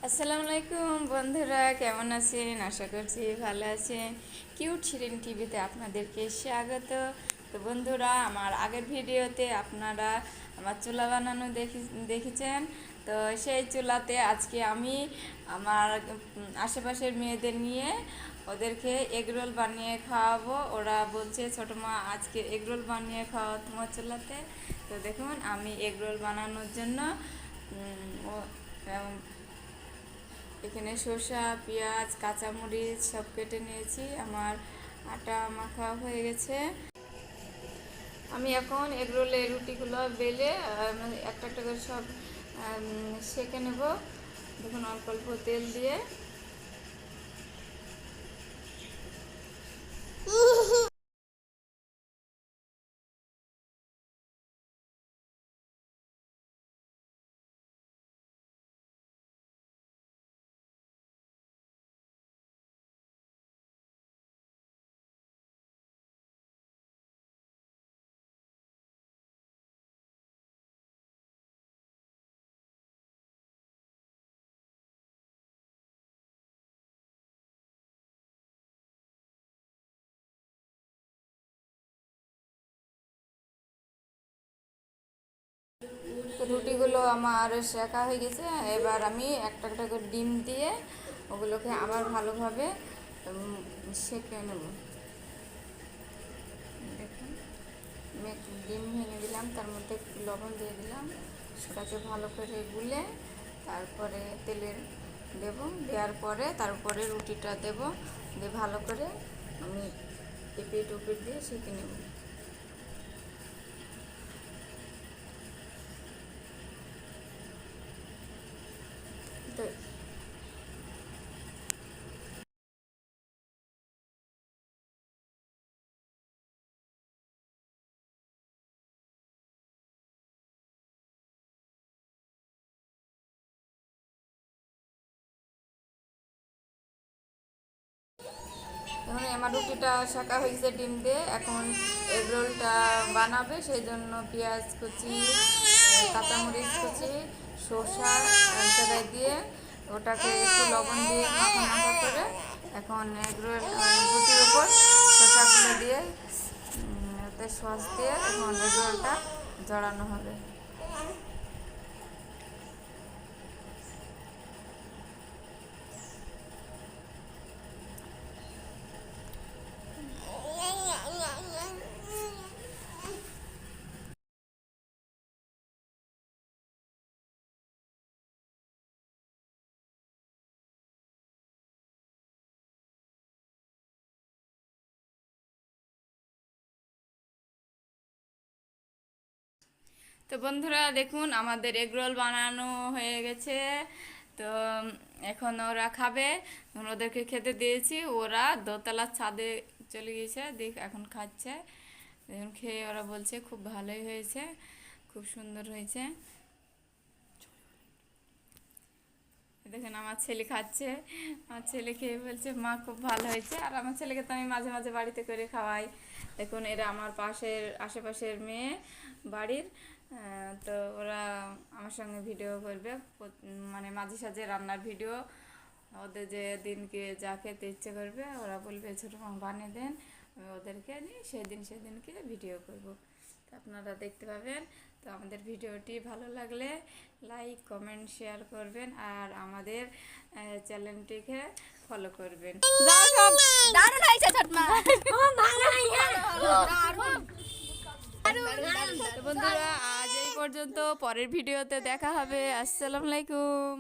আসসালামু আলাইকুম বন্ধুরা, কেমন আছেন? আশা করছি ভালো আছেন। কিউট শিরিন টিভিতে আপনাদেরকে স্বাগত। তো বন্ধুরা, আমার আগের ভিডিওতে আপনারা আমার চুলা বানানো দেখেছেন। তো সেই চুলাতে আজকে আমি আমার আশেপাশের মেয়েদের নিয়ে ওদেরকে এগরোল বানিয়ে খাওয়াবো। ওরা বলছে ছোটো মা, আজকে এগরোল বানিয়ে খাওয়া তোমার চুলাতে। তো দেখুন, আমি এগরোল বানানোর জন্য এখানে শসা, পেঁয়াজ, কাঁচামরিচ সব কেটে নিয়েছি। আমার আটা মাখা হয়ে গেছে। আমি এখন এগরোলের রুটিগুলো বেলে মানে একটা একটা করে সব সেঁকে নেব। দেখুন, অল্প অল্প তেল দিয়ে। তো রুটিগুলো আমার শেখা হয়ে গেছে। এবার আমি একটা একটা করে ডিম দিয়ে ওগুলোকে আবার ভালোভাবে সেঁকে নেব। দেখুন, আমি ডিম ভেঙে দিলাম, তার মধ্যে একটু লবণ দিয়ে দিলাম। সেটাকে ভালো করে গুলে তারপরে তেলে দেব। দেওয়ার পরে তারপরে রুটিটা দেব, দিয়ে ভালো করে আমি এপিট ওপিট দিয়ে সেঁকে নেব। তো এখন আমার রুটিটা শাঁকা হয়ে গেছে ডিম দিয়ে। এখন এগ রোলটা বানাবে, সেই জন্য পেঁয়াজ কুচি, কাঁচামরিচ কুচি, শসা তেলায় দিয়ে ওটাকে একটু লবণ দিয়ে মাখা মাখা করে এখন এগ রোল রুটির উপর শসাগুলো দিয়ে ওতে সস দিয়ে এখন এগ রোলটা জড়ানো হবে। তো বন্ধুরা দেখুন, আমাদের এগরোল বানানো হয়ে গেছে। তো এখন ওরা খাবে। ওদেরকে খেতে দিয়েছি, ওরা দোতলার ছাদে চলে গিয়েছে, দেখ এখন খাচ্ছে। এখন খেয়ে ওরা বলছে খুব ভালোই হয়েছে, খুব সুন্দর হয়েছে। দেখেন, আমার ছেলে খাচ্ছে। আমার ছেলে খেয়ে বলছে মা খুব ভালো হয়েছে। আর আমার ছেলেকে তো আমি মাঝে মাঝে বাড়িতে করে খাওয়াই। দেখুন, এরা আমার আশেপাশের মেয়ে বাড়ির। তো ওরা আমার সঙ্গে ভিডিও করবে, মানে মাঝে সাঝে রান্নার ভিডিও। ওদের যে দিনকে যা খেতে ইচ্ছে করবে ওরা বলবে ছোটো মা বানিয়ে দেন, আমি ওদেরকে নিয়ে সেদিনকে ভিডিও করব। তো আপনারা দেখতে পাবেন। তো আমাদের ভিডিওটি ভালো লাগলে লাইক কমেন্ট শেয়ার করবেন, আর আমাদের চ্যানেলটিকে ফলো করবেন। তো বন্ধুরা, আজ এই পর্যন্ত। পরের ভিডিওতে দেখা হবে। আসসালামু আলাইকুম।